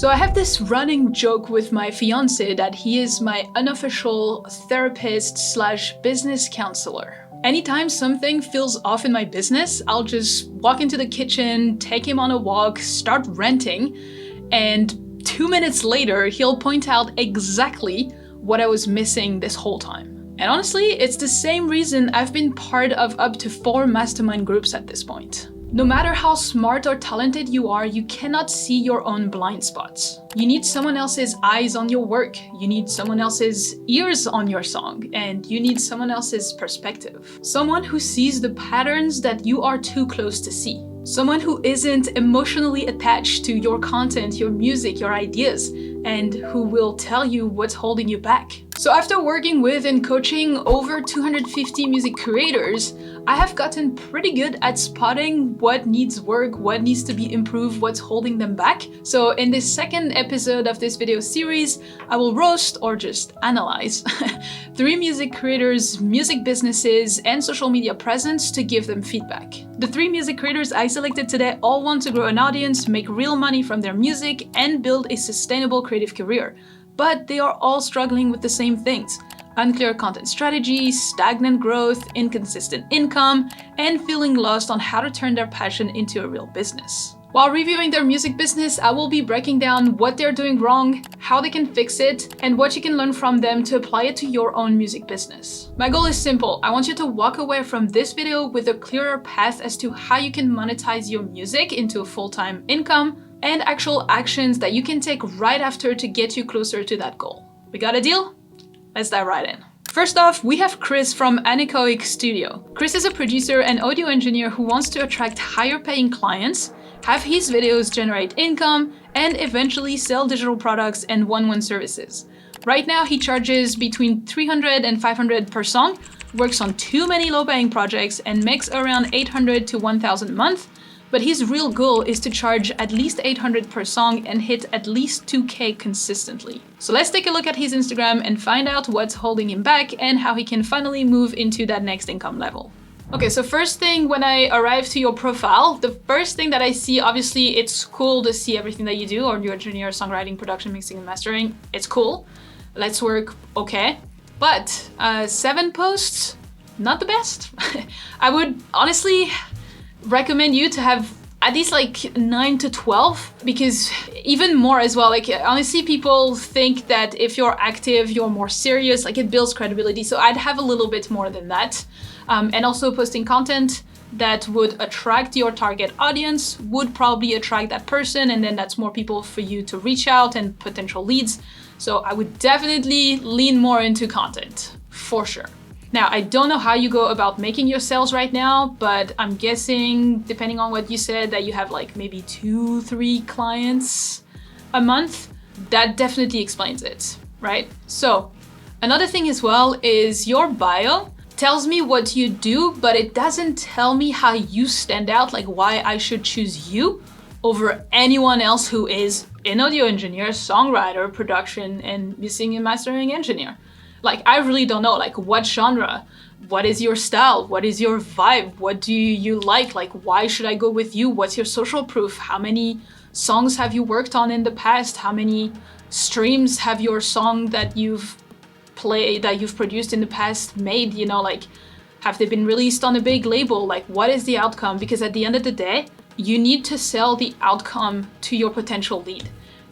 So I have this running joke with my fiance that he is my unofficial therapist slash business counselor. Anytime something feels off in my business, I'll just walk into the kitchen, take him on a walk, start ranting, and 2 minutes later, he'll point out exactly what I was missing this whole time. And honestly, it's the same reason I've been part of up to 4 mastermind groups at this point. No matter how smart or talented you are, you cannot see your own blind spots. You need someone else's eyes on your work, you need someone else's ears on your song, and you need someone else's perspective. Someone who sees the patterns that you are too close to see. Someone who isn't emotionally attached to your content, your music, your ideas, and who will tell you what's holding you back. So after working with and coaching over 250 music creators, I have gotten pretty good at spotting what needs work, what needs to be improved, what's holding them back. So in this second episode of this video series, I will roast or just analyze 3 music creators, music businesses, and social media presence to give them feedback. The 3 music creators I selected today all want to grow an audience, make real money from their music, and build a sustainable creative career. But they are all struggling with the same things: unclear content strategy, stagnant growth, inconsistent income, and feeling lost on how to turn their passion into a real business. While reviewing their music business, I will be breaking down what they're doing wrong, how they can fix it, and what you can learn from them to apply it to your own music business. My goal is simple. I want you to walk away from this video with a clearer path as to how you can monetize your music into a full-time income, and actual actions that you can take right after to get you closer to that goal. We got a deal? Let's dive right in. First off, we have Chris from Anechoic Studio. Chris is a producer and audio engineer who wants to attract higher paying clients, have his videos generate income, and eventually sell digital products and one-on-one services. Right now, he charges between 300 and 500 per song, works on too many low-paying projects, and makes around 800 to 1,000 a month. But his real goal is to charge at least 800 per song and hit at least 2K consistently. So let's take a look at his Instagram and find out what's holding him back and how he can finally move into that next income level. Okay, so first thing, when I arrive to your profile, the first thing that I see, obviously it's cool to see everything that you do, audio engineer, songwriting, production, mixing, and mastering. It's cool. Let's work, okay. But 7 posts, not the best. I would honestly recommend you to have at least like 9 to 12, because even more as well, like honestly people think that if you're active, you're more serious, like it builds credibility. So I'd have a little bit more than that. And also posting content that would attract your target audience would probably attract that person, and then that's more people for you to reach out and potential leads. So I would definitely lean more into content, for sure. Now, I don't know how you go about making your sales right now, but I'm guessing, depending on what you said, that you have like maybe 2-3 clients a month. That definitely explains it, right? So another thing as well is your bio tells me what you do, but it doesn't tell me how you stand out, like why I should choose you over anyone else who is an audio engineer, songwriter, production, and mixing and mastering engineer. Like, I really don't know, like what genre, what is your style, what is your vibe, what do you like, why should I go with you, what's your social proof, how many songs have you worked on in the past, how many streams have your song that you've played, that you've produced in the past made, you know, like have they been released on a big label, like what is the outcome? Because at the end of the day, you need to sell the outcome to your potential lead.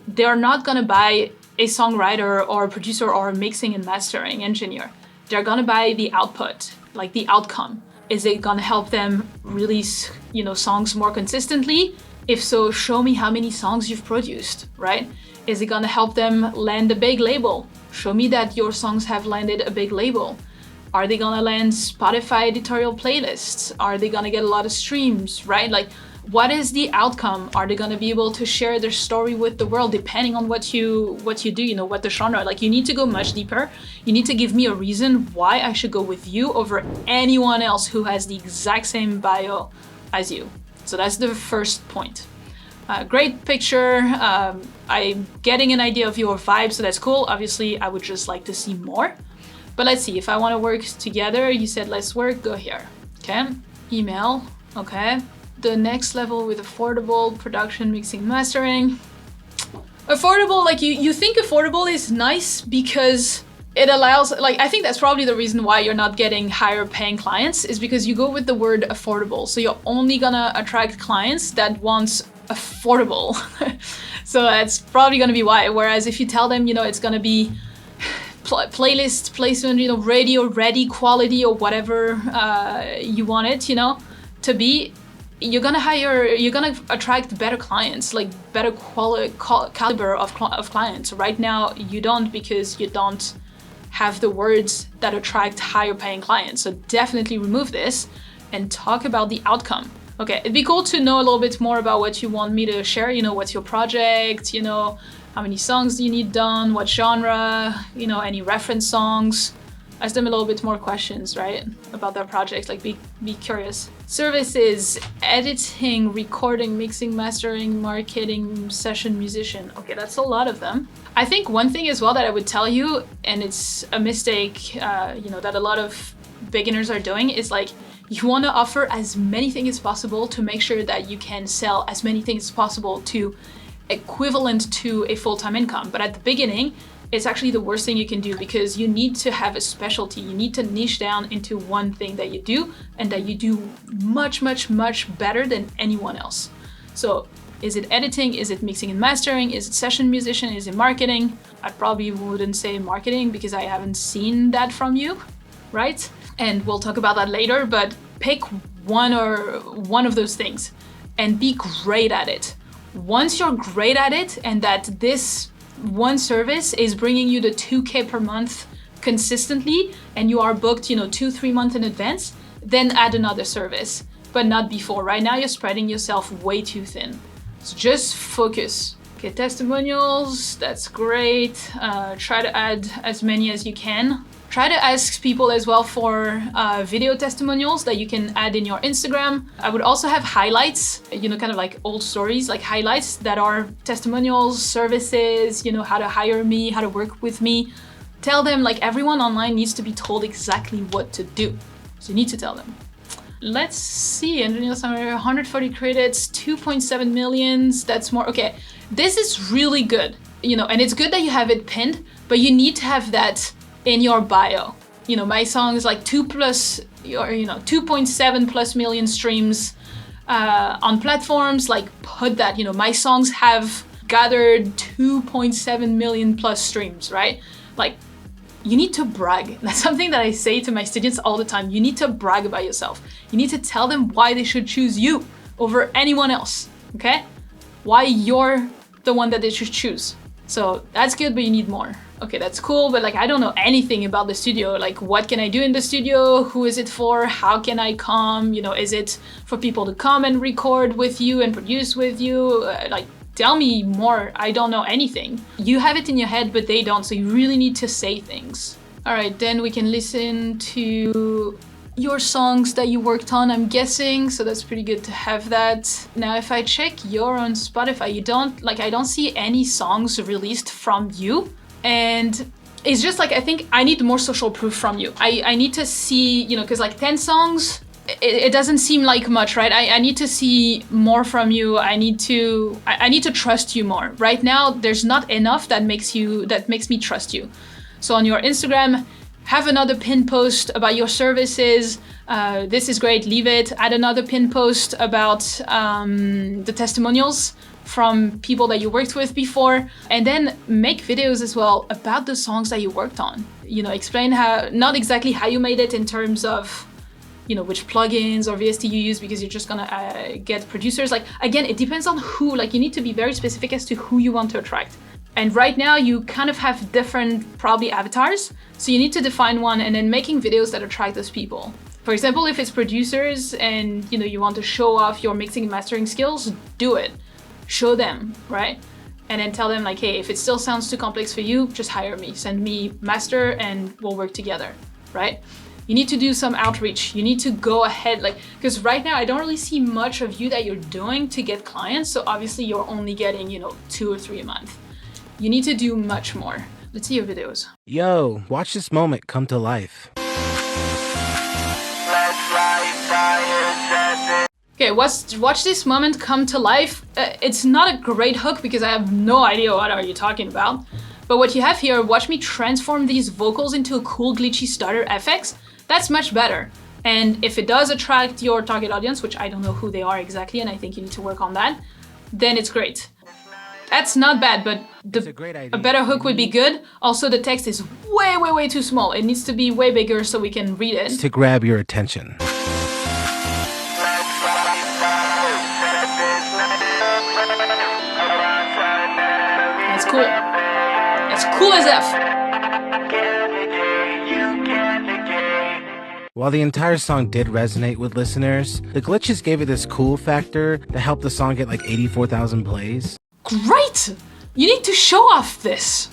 They're not gonna buy a songwriter or a producer or a mixing and mastering engineer. They're gonna buy the output, like the outcome. Is it gonna help them release, you know, songs more consistently? If so, show me how many songs you've produced, right? Is it gonna help them land a big label? Show me that your songs have landed a big label. Are they gonna land Spotify editorial playlists? Are they gonna get a lot of streams, right? Like, what is the outcome? Are they gonna be able to share their story with the world, depending on what you do, you know, what the genre? Like, you need to go much deeper. You need to give me a reason why I should go with you over anyone else who has the exact same bio as you. So that's the first point. Great picture. I'm getting an idea of your vibe, so that's cool. Obviously, I would just like to see more. But let's see, if I want to work together, you said let's work, go here. Okay, email, okay. The next level with affordable production, mixing, mastering. Affordable, like you think affordable is nice because it allows, like, I think that's probably the reason why you're not getting higher paying clients, is because you go with the word affordable. So you're only gonna attract clients that want affordable. So that's probably gonna be why. Whereas if you tell them, you know, it's gonna be playlist placement, you know, radio ready quality or whatever you want it, you know, to be, you're gonna attract better clients, like better caliber of clients. Right now you don't, because you don't have the words that attract higher paying clients. So definitely remove this and talk about the outcome. Okay, it'd be cool to know a little bit more about what you want me to share. You know, what's your project, you know, how many songs do you need done, what genre, you know, any reference songs. Ask them a little bit more questions, right, about their project, like be curious. Services, editing, recording, mixing, mastering, marketing, session musician. Okay, that's a lot of them. I think one thing as well that I would tell you, and it's a mistake, you know, that a lot of beginners are doing, is like, you want to offer as many things as possible to make sure that you can sell as many things as possible to equivalent to a full-time income. But at the beginning, it's actually the worst thing you can do, because you need to have a specialty. You need to niche down into one thing that you do, and that you do much, much, much better than anyone else. So is it editing? Is it mixing and mastering? Is it session musician? Is it marketing? I probably wouldn't say marketing because I haven't seen that from you, right? And we'll talk about that later, but pick one of those things and be great at it. Once you're great at it, and that this one service is bringing you the 2K per month consistently, and you are booked, you know, 2-3 months in advance, then add another service, but not before. Right now, you're spreading yourself way too thin. So just focus. Okay, testimonials, that's great. Try to add as many as you can. Try to ask people as well for video testimonials that you can add in your Instagram. I would also have highlights, you know, kind of like old stories, like highlights that are testimonials, services, you know, how to hire me, how to work with me. Tell them, like, everyone online needs to be told exactly what to do. So you need to tell them. Let's see, engineer summary, 140 credits, 2.7 millions, that's more. Okay, this is really good, you know, and it's good that you have it pinned, but you need to have that in your bio. You know, my song is like 2.7 plus million streams on platforms. Like, put that, you know, my songs have gathered 2.7 million plus streams, right? Like, you need to brag. That's something that I say to my students all the time. You need to brag about yourself. You need to tell them why they should choose you over anyone else, okay? Why you're the one that they should choose. So that's good, but you need more. Okay, that's cool, but like, I don't know anything about the studio. Like, what can I do in the studio? Who is it for? How can I come? You know, is it for people to come and record with you and produce with you? Like, tell me more. I don't know anything. You have it in your head, but they don't, so you really need to say things. All right, then we can listen to your songs that you worked on, I'm guessing, so that's pretty good to have that. Now, if I check your on Spotify, you don't, like, I don't see any songs released from you. And it's just like, I think I need more social proof from you. I need to see, you know, because like 10 songs, it doesn't seem like much, right? I need to see more from you. I need to trust you more. Right now, there's not enough that makes me trust you. So on your Instagram, have another pin post about your services. This is great, leave it. Add another pin post about the testimonials from people that you worked with before, and then make videos as well about the songs that you worked on. You know, explain how, not exactly how you made it in terms of, you know, which plugins or VST you use, because you're just gonna get producers. Like, again, it depends on who, like, you need to be very specific as to who you want to attract. And right now you kind of have different probably avatars, so you need to define one and then making videos that attract those people. For example, if it's producers and, you know, you want to show off your mixing and mastering skills, do it. Show them, right? And then tell them, like, hey, if it still sounds too complex for you, just hire me, send me master and we'll work together, right? You need to do some outreach. You need to go ahead, like, because right now I don't really see much of you that you're doing to get clients. So obviously you're only getting, you know, 2 or 3 a month. You need to do much more. Let's see your videos. Yo, watch this moment come to life. Okay, watch this moment come to life. It's not a great hook because I have no idea what are you talking about. But what you have here, watch me transform these vocals into a cool glitchy stutter FX. That's much better. And if it does attract your target audience, which I don't know who they are exactly, and I think you need to work on that, then it's great. That's not bad, but a better hook would be good. Also, the text is way, way, way too small. It needs to be way bigger so we can read it. To grab your attention. That's cool. That's cool as F. While the entire song did resonate with listeners, the glitches gave it this cool factor that helped the song get like 84,000 plays. Great! You need to show off this.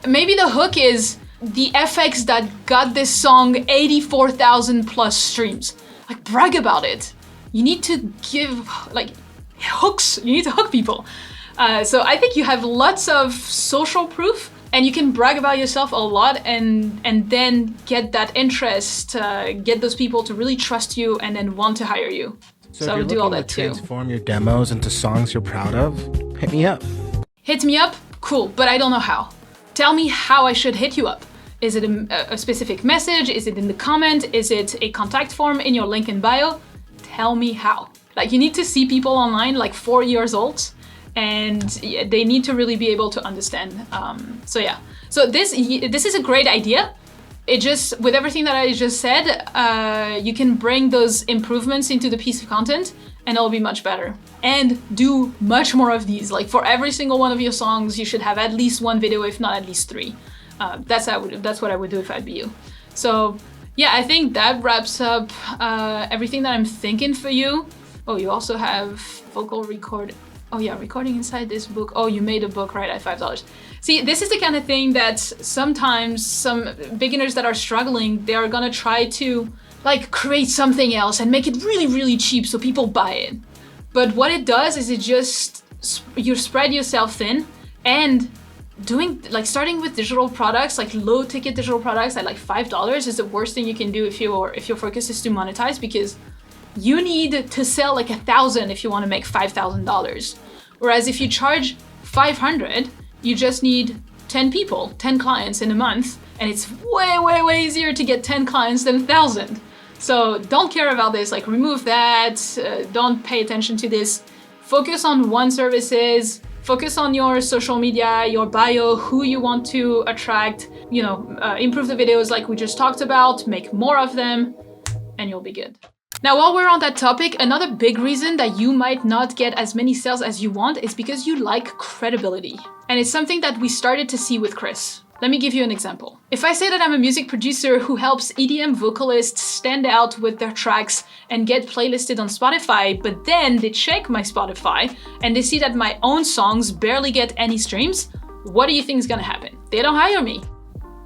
Maybe the hook is the FX that got this song 84,000 plus streams. Like, brag about it. You need to give, like, hooks. You need to hook people. So I think you have lots of social proof, and you can brag about yourself a lot and then get that interest, get those people to really trust you and then want to hire you. So if you're do all that to transform your demos into songs you're proud of, hit me up. Hit me up? Cool, but I don't know how. Tell me how I should hit you up. Is it a specific message? Is it in the comment? Is it a contact form in your link in bio? Tell me how. Like, you need to see people online like 4 years old, and they need to really be able to understand. So yeah, so this is a great idea. It just, with everything that I just said, you can bring those improvements into the piece of content and it'll be much better. And do much more of these. Like, for every single one of your songs, you should have at least one video, if not at least 3. That's what I would do if I'd be you. So yeah, I think that wraps up everything that I'm thinking for you. Oh, you also have vocal record. Oh yeah, recording inside this book. Oh, you made a book, right, at $5. See, this is the kind of thing that sometimes some beginners that are struggling, they are gonna try to like create something else and make it really, really cheap so people buy it. But what it does is it just, you spread yourself thin, and starting with digital products, like low ticket digital products at like $5 is the worst thing you can do if your focus is to monetize, because you need to sell like 1,000 if you want to make $5,000. Whereas if you charge 500, you just need 10 people, 10 clients in a month, and it's way, way, way easier to get 10 clients than 1,000. So don't care about this, like remove that, don't pay attention to this. Focus on one services, focus on your social media, your bio, who you want to attract, improve the videos like we just talked about, make more of them, and you'll be good. Now, while we're on that topic, another big reason that you might not get as many sales as you want is because you like credibility. And it's something that we started to see with Chris. Let me give you an example. If I say that I'm a music producer who helps EDM vocalists stand out with their tracks and get playlisted on Spotify, but then they check my Spotify and they see that my own songs barely get any streams, what do you think is gonna happen? They don't hire me.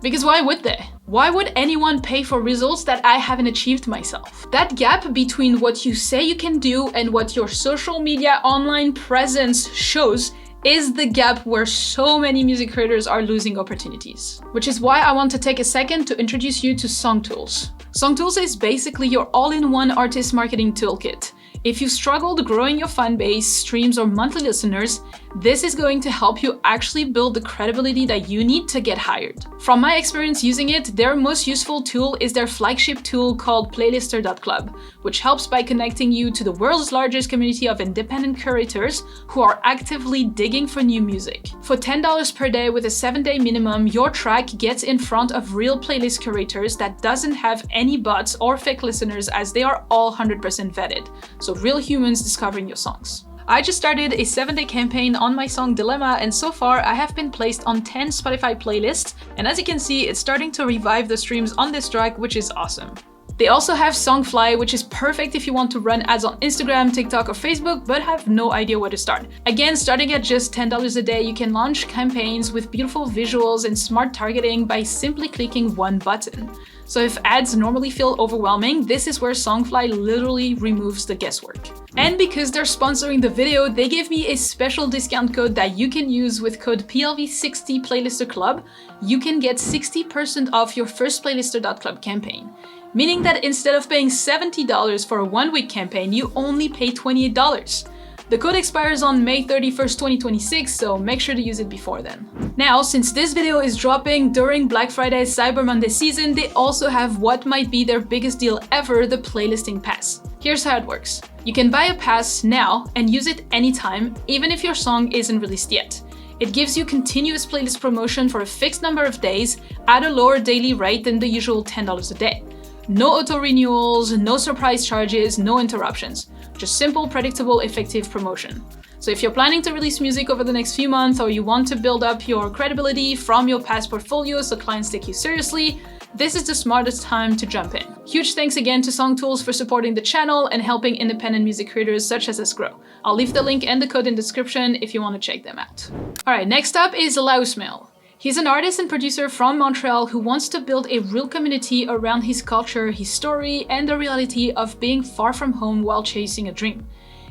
Because why would they? Why would anyone pay for results that I haven't achieved myself? That gap between what you say you can do and what your social media online presence shows is the gap where so many music creators are losing opportunities. Which is why I want to take a second to introduce you to SongTools. SongTools is basically your all-in-one artist marketing toolkit. If you've struggled growing your fan base, streams, or monthly listeners, this is going to help you actually build the credibility that you need to get hired. From my experience using it, their most useful tool is their flagship tool called Playlister.club, which helps by connecting you to the world's largest community of independent curators who are actively digging for new music. For $10 per day with a 7-day minimum, your track gets in front of real playlist curators that doesn't have any bots or fake listeners, as they are all 100% vetted. So real humans discovering your songs. I just started a 7-day campaign on my song Dilemma, and so far I have been placed on 10 Spotify playlists, and as you can see, it's starting to revive the streams on this track, which is awesome. They also have Songfly, which is perfect if you want to run ads on Instagram, TikTok, or Facebook, but have no idea where to start. Again, starting at just $10 a day, you can launch campaigns with beautiful visuals and smart targeting by simply clicking one button. So if ads normally feel overwhelming, this is where Songfly literally removes the guesswork. And because they're sponsoring the video, they gave me a special discount code that you can use with code PLV60 Playlister Club. You can get 60% off your first Playlister.club campaign. meaning that instead of paying $70 for a 1-week campaign, you only pay $28. The code expires on May 31st, 2026, so make sure to use it before then. Now, since this video is dropping during Black Friday Cyber Monday season, they also have what might be their biggest deal ever, the Playlisting Pass. Here's how it works. You can buy a pass now and use it anytime, even if your song isn't released yet. It gives you continuous playlist promotion for a fixed number of days at a lower daily rate than the usual $10 a day. No auto-renewals, no surprise charges, no interruptions. Just simple, predictable, effective promotion. So if you're planning to release music over the next few months, or you want to build up your credibility from your past portfolio so clients take you seriously, this is the smartest time to jump in. Huge thanks again to Songtools for supporting the channel and helping independent music creators such as us grow. I'll leave the link and the code in the description if you want to check them out. Alright, next up is Laousmail. He's an artist and producer from Montreal who wants to build a real community around his culture, his story, and the reality of being far from home while chasing a dream.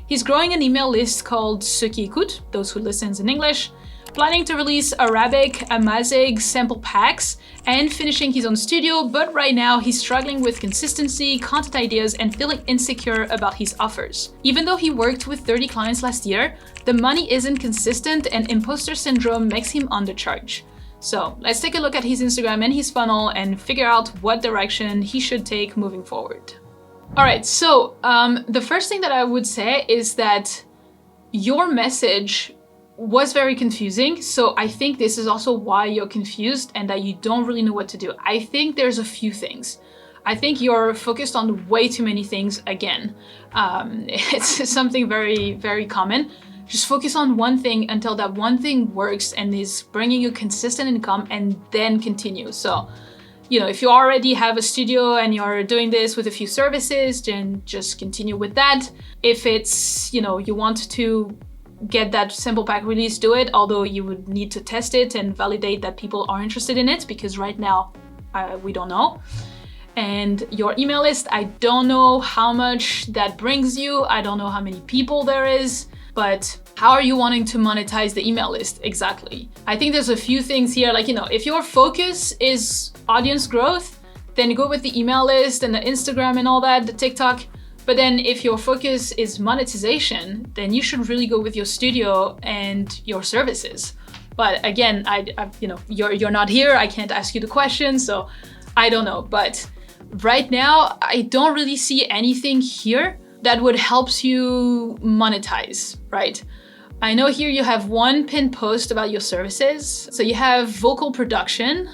He's growing an email list called Ceux qui écoutent, those who listens in English, planning to release Arabic, Amazigh sample packs, and finishing his own studio, but right now he's struggling with consistency, content ideas, and feeling insecure about his offers. Even though he worked with 30 clients last year, the money isn't consistent and imposter syndrome makes him undercharge. So let's take a look at his Instagram and his funnel and figure out what direction he should take moving forward. Alright, so the first thing that I would say is that your message was very confusing, so I think this is also why you're confused and that you don't really know what to do. I think there's a few things. I think you're focused on way too many things again. It's something very, very common. Just focus on one thing until that one thing works and is bringing you consistent income, and then continue. So, you know, if you already have a studio and you're doing this with a few services, then just continue with that. If it's, you know, you want to get that sample pack release, do it, although you would need to test it and validate that people are interested in it, because right now we don't know. And your email list, I don't know how much that brings you. I don't know how many people there is. But how are you wanting to monetize the email list exactly? I think there's a few things here, like, you know, if your focus is audience growth, then go with the email list and the Instagram and all that, the TikTok. But then if your focus is monetization, then you should really go with your studio and your services. But again, you know, you're not here, I can't ask you the question, so I don't know. But right now, I don't really see anything here that would help you monetize, right? I know here you have one pinned post about your services. So you have vocal production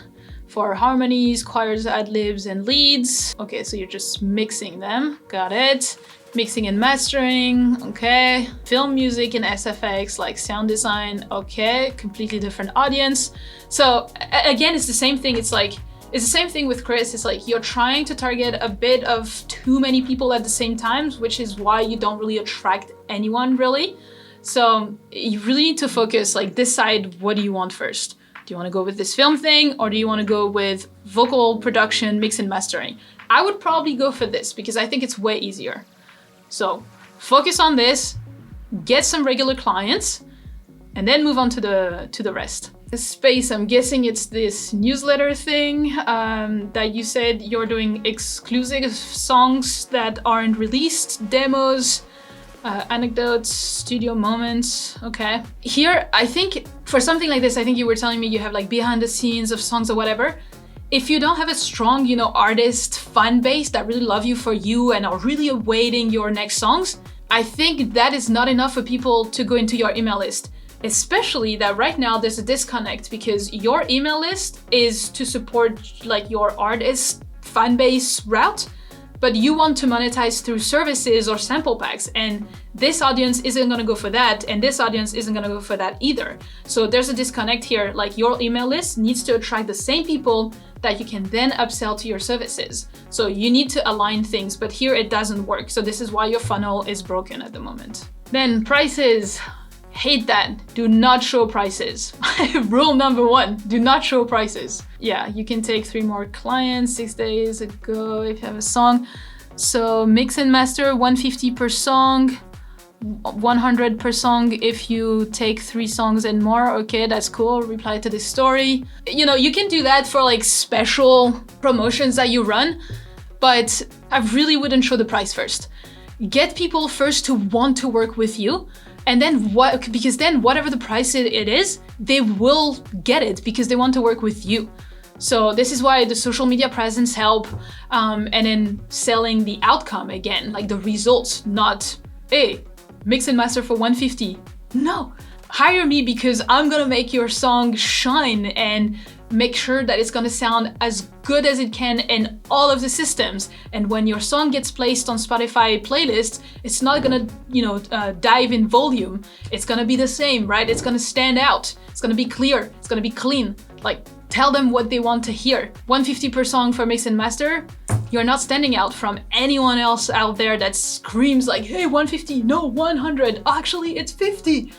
for harmonies, choirs, ad-libs, and leads. Okay, so you're just mixing them, got it. Mixing and mastering, okay. Film music and SFX, like sound design, okay. Completely different audience. So again, it's the same thing. It's the same thing with Chris. It's like you're trying to target a bit of too many people at the same time, which is why you don't really attract anyone really. So you really need to focus, like decide what do you want first. Do you want to go with this film thing, or do you want to go with vocal production, mix and mastering? I would probably go for this because I think it's way easier. So focus on this, get some regular clients, and then move on to the rest. The space, I'm guessing it's this newsletter thing that you said you're doing exclusive songs that aren't released, demos, anecdotes, studio moments, okay. Here, I think for something like this, I think you were telling me you have like behind the scenes of songs or whatever. If you don't have a strong, you know, artist fan base that really love you for you and are really awaiting your next songs, I think that is not enough for people to go into your email list. Especially that right now there's a disconnect because your email list is to support like your artist fan base route, but you want to monetize through services or sample packs, and this audience isn't gonna go for that, and this audience isn't gonna go for that either. So there's a disconnect here, like your email list needs to attract the same people that you can then upsell to your services. So you need to align things, but here it doesn't work. So this is why your funnel is broken at the moment. Then prices. Hate that. Do not show prices. Rule number 1, do not show prices. Yeah, you can take 3 more clients 6 days ago if you have a song. So mix and master, 150 per song, 100 per song if you take 3 songs and more. Okay, that's cool. Reply to this story. You know, you can do that for like special promotions that you run. but I really wouldn't show the price first. Get people first to want to work with you, and then because then whatever the price it is, they will get it because they want to work with you. So this is why the social media presence help, and then selling the outcome again, like the results, not, hey, mix and master for 150. No, hire me because I'm gonna make your song shine and make sure that it's gonna sound as good as it can in all of the systems. And when your song gets placed on Spotify playlists, it's not gonna, dive in volume. It's gonna be the same, right? It's gonna stand out. It's gonna be clear. It's gonna be clean. Like, tell them what they want to hear. 150 per song for mix and master. You're not standing out from anyone else out there that screams like, hey, 150, no, 100. Actually, it's 50.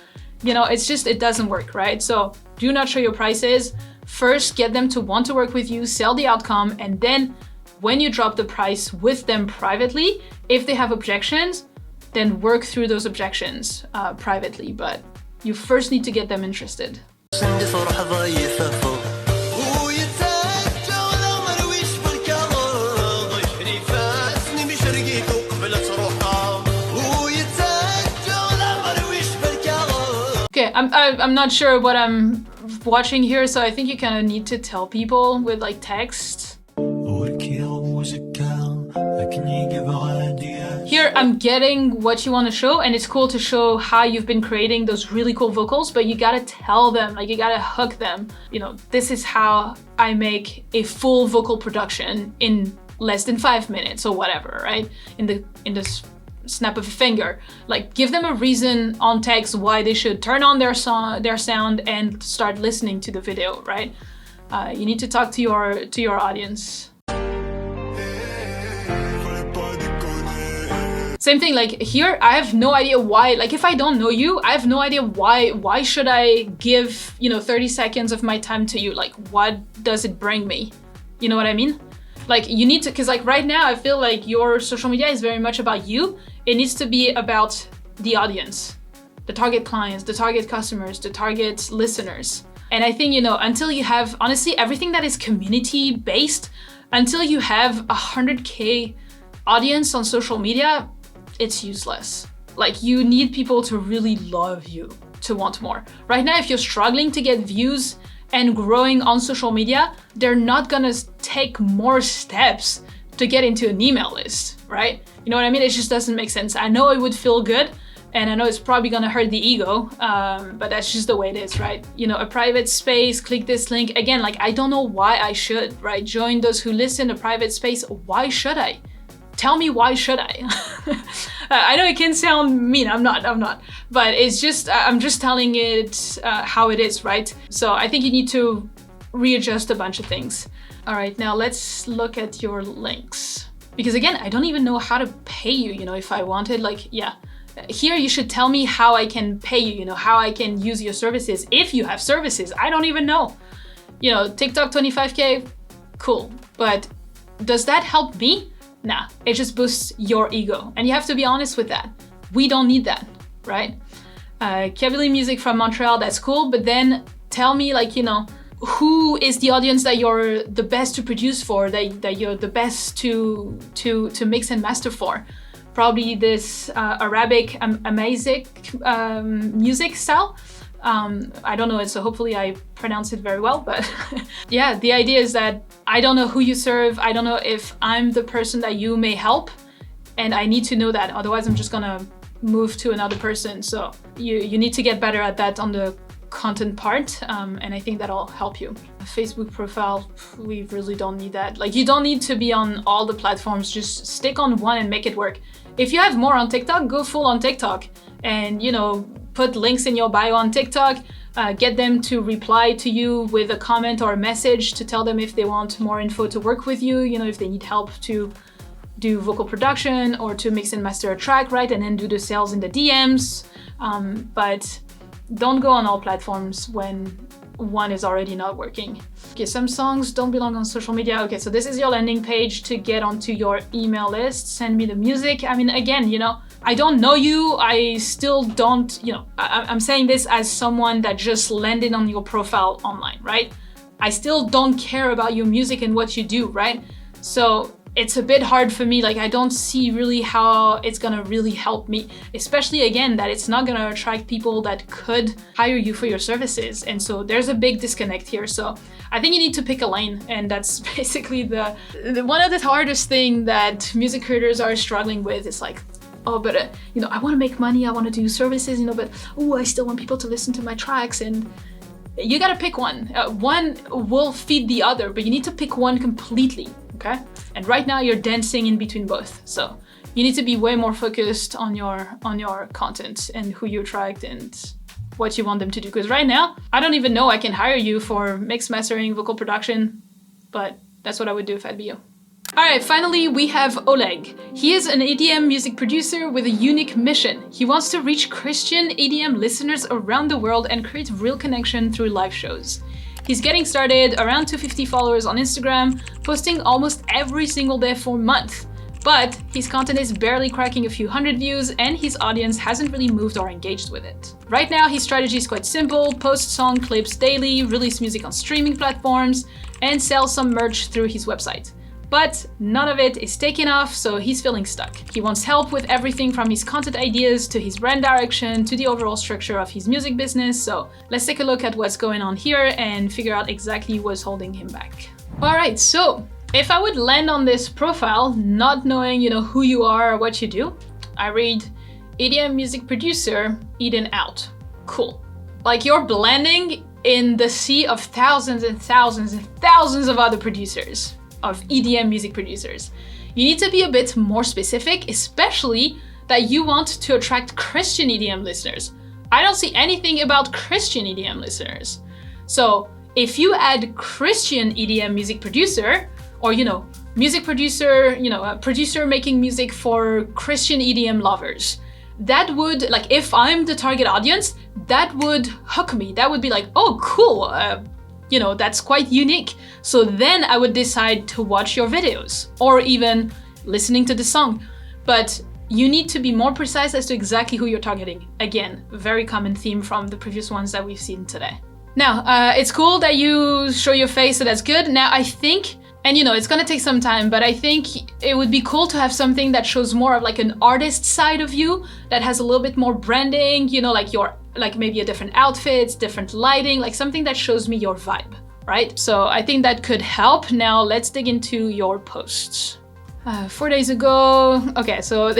It's just, it doesn't work, right? So do not show your prices. First, get them to want to work with you, sell the outcome, and then when you drop the price with them privately, if they have objections, then work through those objections privately. But you first need to get them interested. Okay, I'm not sure what I'm watching here, so I think you kind of need to tell people with like text. Here I'm getting what you want to show, and it's cool to show how you've been creating those really cool vocals, but you gotta tell them, like you gotta hook them. This is how I make a full vocal production in less than 5 minutes or whatever, right? In the snap of a finger. Like, give them a reason on text why they should turn on their sound and start listening to the video, right? You need to talk to your audience. Same thing, like here, I have no idea why, like if I don't know you, I have no idea why should I give, 30 seconds of my time to you? Like, what does it bring me? You know what I mean? Like, you need to, because like right now, I feel like your social media is very much about you. It needs to be about the audience, the target clients, the target customers, the target listeners. And I think, until you have, honestly, everything that is community based, until you have 100K audience on social media, it's useless. Like, you need people to really love you, to want more. Right now, if you're struggling to get views and growing on social media, they're not gonna take more steps to get into an email list, right? You know what I mean? It just doesn't make sense. I know it would feel good, and I know it's probably gonna hurt the ego, but that's just the way it is, right? A private space, click this link. Again, like, I don't know why I should, right? Join those who listen, a private space. Why should I? Tell me, why should I? I know it can sound mean, I'm not. But it's just, I'm just telling it how it is, right? So I think you need to readjust a bunch of things. All right, now let's look at your links. Because again, I don't even know how to pay you, if I wanted, like, yeah. Here you should tell me how I can pay you, how I can use your services. If you have services, I don't even know. TikTok 25K, cool. But does that help me? Nah, it just boosts your ego. And you have to be honest with that. We don't need that, right? Kabylie music from Montreal, that's cool. But then tell me, like, who is the audience that you're the best to produce for, that you're the best to mix and master for? Probably this Arabic amazing music style. I don't know it, so hopefully I pronounce it very well, but yeah, the idea is that I don't know who you serve. I don't know if I'm the person that you may help, and I need to know that. Otherwise, I'm just gonna move to another person. So you need to get better at that on the content part, and I think that'll help you. A Facebook profile, we really don't need that. Like, you don't need to be on all the platforms. Just stick on one and make it work. If you have more on TikTok, go full on TikTok, and put links in your bio on TikTok. Get them to reply to you with a comment or a message to tell them if they want more info to work with you, if they need help to do vocal production or to mix and master a track, right? And then do the sales in the DMs. But don't go on all platforms when one is already not working. Okay, some songs don't belong on social media. Okay, so this is your landing page to get onto your email list. Send me the music. I mean, again, I don't know you. I still don't, I'm saying this as someone that just landed on your profile online, right? I still don't care about your music and what you do, right? So it's a bit hard for me. Like, I don't see really how it's gonna really help me, especially again, that it's not gonna attract people that could hire you for your services. And so there's a big disconnect here. So I think you need to pick a lane, and that's basically the one of the hardest thing that music creators are struggling with. It's like, oh, but you know, I want to make money, I want to do services, you know, but oh, I still want people to listen to my tracks. And you gotta pick one. One will feed the other, but you need to pick one completely, okay? And right now you're dancing in between both. So you need to be way more focused on your content and who you attract and what you want them to do. Because right now, I don't even know I can hire you for mix mastering, vocal production, but that's what I would do if I'd be you. All right, finally, we have Oleg. He is an EDM music producer with a unique mission. He wants to reach Christian EDM listeners around the world and create real connection through live shows. He's getting started, around 250 followers on Instagram, posting almost every single day for a month. But his content is barely cracking a few hundred views, and his audience hasn't really moved or engaged with it. Right now, his strategy is quite simple: post song clips daily, release music on streaming platforms, and sell some merch through his website. But none of it is taking off, so he's feeling stuck. He wants help with everything from his content ideas to his brand direction to the overall structure of his music business. So let's take a look at what's going on here and figure out exactly what's holding him back. All right, so if I would land on this profile, not knowing, you know, who you are or what you do, I read EDM music producer, Eden out. Cool. Like, you're blending in the sea of thousands and thousands and thousands of other producers, of EDM music producers. You need to be a bit more specific, especially that you want to attract Christian EDM listeners. I don't see anything about Christian EDM listeners. So if you add Christian EDM music producer, or, you know, music producer, you know, a producer making music for Christian EDM lovers, that would, like, if I'm the target audience, that would hook me. That would be like, oh, cool. You know, that's quite unique. So then I would decide to watch your videos or even listening to the song. But you need to be more precise as to exactly who you're targeting. Again, very common theme from the previous ones that we've seen today. Now, it's cool that you show your face, so that's good. Now, I think, and you know, it's gonna take some time, but I think it would be cool to have something that shows more of like an artist side of you, that has a little bit more branding, you know, like maybe a different outfits, different lighting, like something that shows me your vibe, right? So I think that could help. Now let's dig into your posts. 4 days ago, okay, so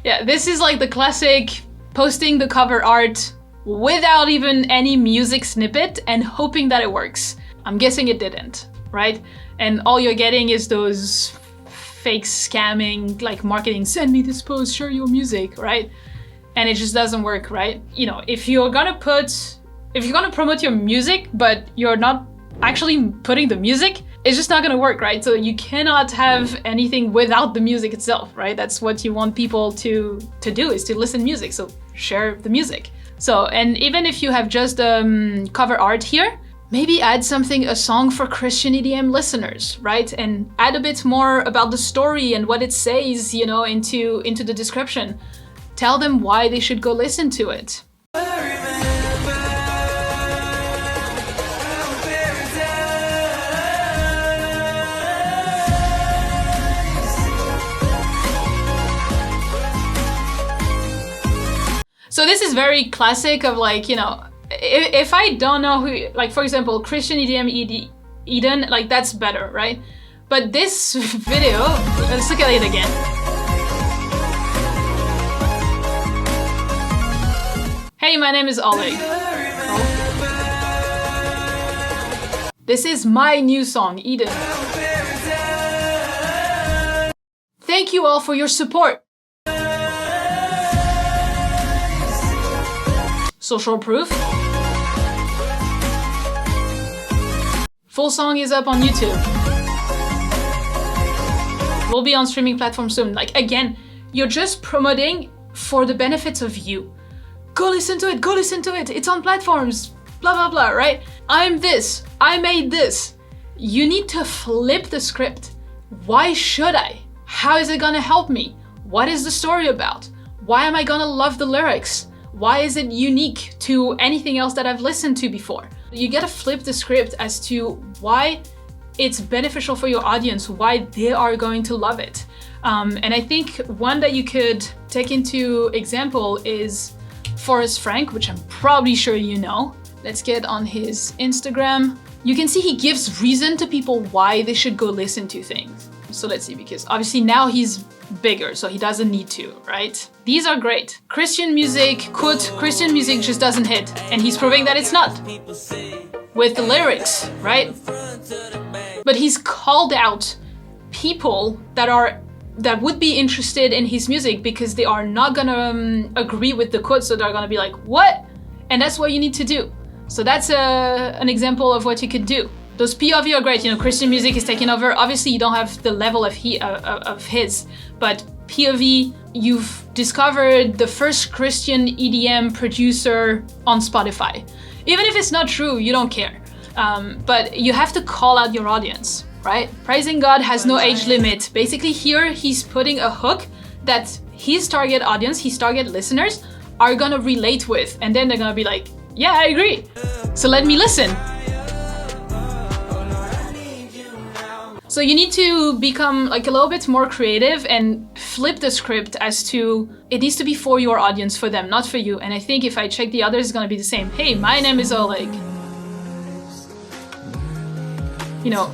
yeah, this is like the classic posting the cover art without even any music snippet and hoping that it works. I'm guessing it didn't, right? And all you're getting is those fake scamming, like marketing, send me this post, share your music, right? And it just doesn't work, right? You know, if you're gonna promote your music, but you're not actually putting the music, it's just not gonna work, right? So you cannot have anything without the music itself, right? That's what you want people to do, is to listen to music, so share the music. So, and even if you have just cover art here, maybe add a song for Christian EDM listeners, right? And add a bit more about the story and what it says, you know, into the description. Tell them why they should go listen to it. So this is very classic of, like, you know, if I don't know who, like, for example, Christian EDM Eden, like, that's better, right? But this video, let's look at it again. Hey, my name is Oleg. Oh. This is my new song, Eden. Thank you all for your support. Social proof. Full song is up on YouTube. We'll be on streaming platforms soon. Like, again, you're just promoting for the benefits of you. Go listen to it, go listen to it. It's on platforms, blah, blah, blah, right? I'm this, I made this. You need to flip the script. Why should I? How is it gonna help me? What is the story about? Why am I gonna love the lyrics? Why is it unique to anything else that I've listened to before? You gotta flip the script as to why it's beneficial for your audience, why they are going to love it. And I think one that you could take into example is Forrest Frank, which I'm probably sure you know. Let's get on his Instagram. You can see he gives reason to people why they should go listen to things. So let's see, because obviously now he's bigger, so he doesn't need to, right? These are great. Christian music, quote, Christian music just doesn't hit. And he's proving that it's not. With the lyrics, right? But he's called out people that would be interested in his music because they are not gonna agree with the quote, so they're gonna be like, what? And that's what you need to do. So that's an example of what you could do. Those POV are great, you know, Christian music is taking over. Obviously you don't have the level of his, but POV, you've discovered the first Christian EDM producer on Spotify. Even if it's not true, you don't care. But you have to call out your audience, right? Praising God has no age limit. Basically here, he's putting a hook that his target audience, his target listeners are gonna relate with. And then they're gonna be like, yeah, I agree. So let me listen. So you need to become like a little bit more creative and flip the script as to, it needs to be for your audience, for them, not for you. And I think if I check the others, it's gonna be the same. Hey, my name is Oleg. You know,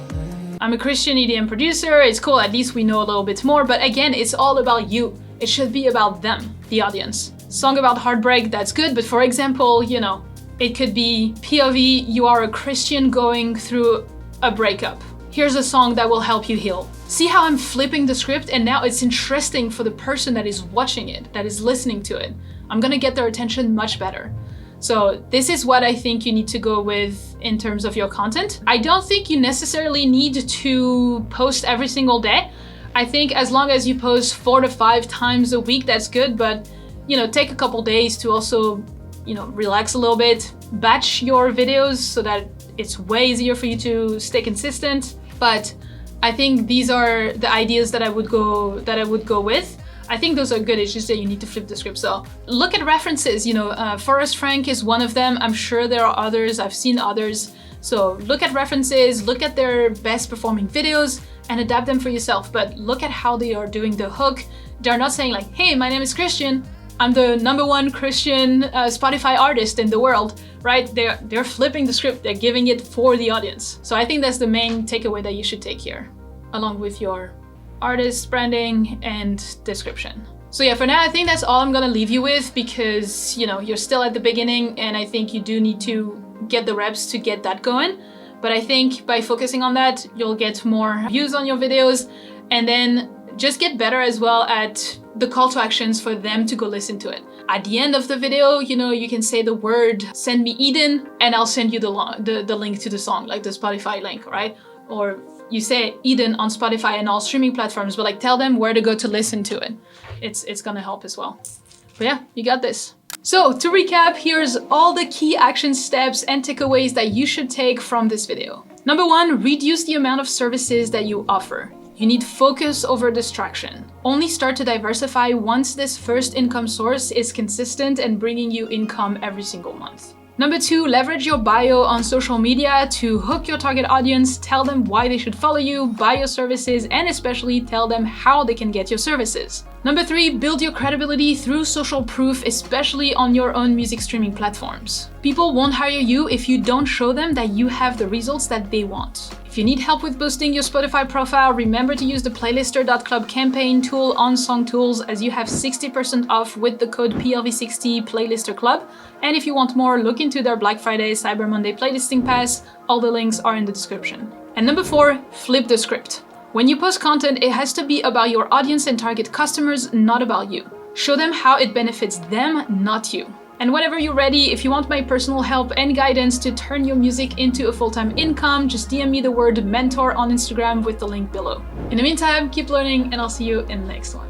I'm a Christian EDM producer. It's cool, at least we know a little bit more. But again, it's all about you. It should be about them, the audience. Song about heartbreak, that's good. But for example, you know, it could be POV, you are a Christian going through a breakup. Here's a song that will help you heal. See how I'm flipping the script, and now it's interesting for the person that is watching it, that is listening to it. I'm gonna get their attention much better. So this is what I think you need to go with in terms of your content. I don't think you necessarily need to post every single day. I think as long as you post 4 to 5 times a week, that's good, but you know, take a couple days to also, you know, relax a little bit, batch your videos so that it's way easier for you to stay consistent. But I think these are the ideas that I would go with. I think those are good. It's just that you need to flip the script. So look at references. You know, Forrest Frank is one of them. I'm sure there are others. I've seen others. So look at references, look at their best performing videos and adapt them for yourself. But look at how they are doing the hook. They're not saying like, hey, my name is Christian. I'm the #1 Christian Spotify artist in the world, right? They're flipping the script, they're giving it for the audience. So I think that's the main takeaway that you should take here, along with your artist branding and description. So yeah, for now, I think that's all I'm gonna leave you with because, you know, you're still at the beginning and I think you do need to get the reps to get that going. But I think by focusing on that, you'll get more views on your videos and then just get better as well at the call to actions for them to go listen to it. At the end of the video, you know, you can say the word, send me Eden, and I'll send you the link to the song, like the Spotify link, right? Or you say Eden on Spotify and all streaming platforms, but like tell them where to go to listen to it. It's gonna help as well. But yeah, you got this. So to recap, here's all the key action steps and takeaways that you should take from this video. Number 1, reduce the amount of services that you offer. You need focus over distraction. Only start to diversify once this first income source is consistent and bringing you income every single month. Number 2, leverage your bio on social media to hook your target audience, tell them why they should follow you, buy your services, and especially tell them how they can get your services. Number 3, build your credibility through social proof, especially on your own music streaming platforms. People won't hire you if you don't show them that you have the results that they want. If you need help with boosting your Spotify profile, remember to use the playlister.club campaign tool on Song Tools as you have 60% off with the code PLV60 Playlister Club. And if you want more, look into their Black Friday, Cyber Monday playlisting pass. All the links are in the description. And number 4, flip the script. When you post content, it has to be about your audience and target customers, not about you. Show them how it benefits them, not you. And whenever you're ready, if you want my personal help and guidance to turn your music into a full-time income, just DM me the word mentor on Instagram with the link below. In the meantime, keep learning and I'll see you in the next one.